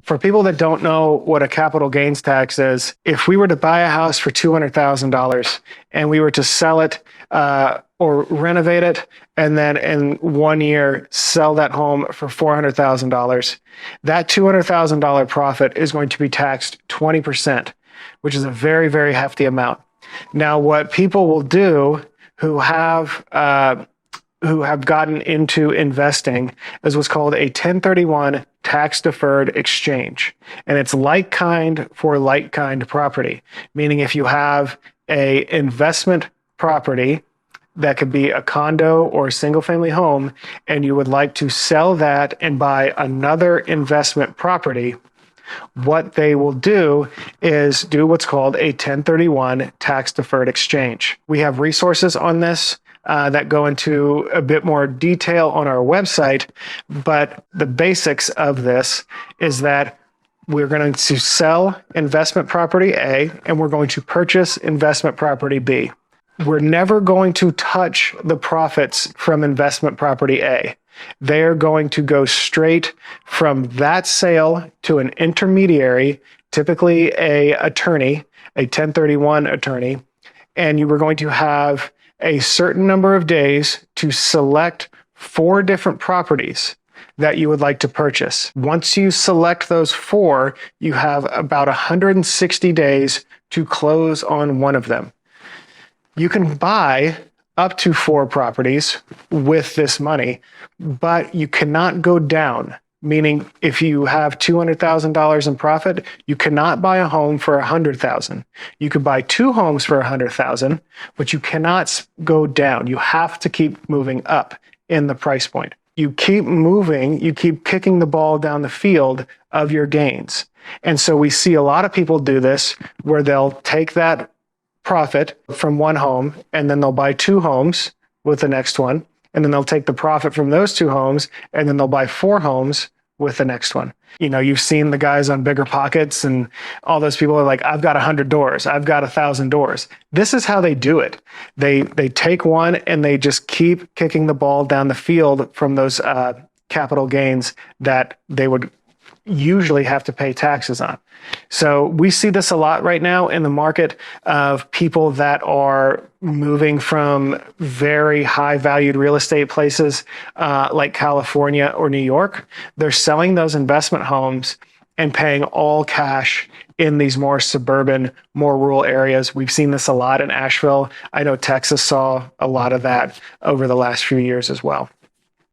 For people that don't know what a capital gains tax is, if we were to buy a house for $200,000 and we were to sell it or renovate it, and then in 1 year sell that home for $400,000, that $200,000 profit is going to be taxed 20%, which is a very, very hefty amount. Now, what people will do who have gotten into investing is what's called a 1031 tax deferred exchange. And it's like kind for like kind property, meaning if you have a investment property that could be a condo or a single family home, and you would like to sell that and buy another investment property, what they will do is do what's called a 1031 tax deferred exchange. We have resources on this that go into a bit more detail on our website, but the basics of this is that we're going to sell investment property A and we're going to purchase investment property B. We're never going to touch the profits from investment property A. They're going to go straight from that sale to an intermediary, typically a attorney, a 1031 attorney, and you were going to have a certain number of days to select 4 different properties that you would like to purchase. Once you select those 4, you have about 160 days to close on one of them. You can buy up to 4 properties with this money, but you cannot go down. Meaning if you have $200,000 in profit, you cannot buy a home for $100,000. You could buy 2 homes for $100,000, but you cannot go down. You have to keep moving up in the price point. You keep moving, you keep kicking the ball down the field of your gains. And so we see a lot of people do this where they'll take that profit from one home and then they'll buy 2 homes with the next one. And then they'll take the profit from those 2 homes and then they'll buy 4 homes with the next one. You know, you've seen the guys on Bigger Pockets and all those people are like, I've got 100 doors. I've got 1,000 doors. This is how they do it. They take one and they just keep kicking the ball down the field from those capital gains that they would usually have to pay taxes on. So we see this a lot right now in the market of people that are moving from very high valued real estate places like California or New York. They're selling those investment homes and paying all cash in these more suburban, more rural areas. We've seen this a lot in Asheville. I know Texas saw a lot of that over the last few years as well.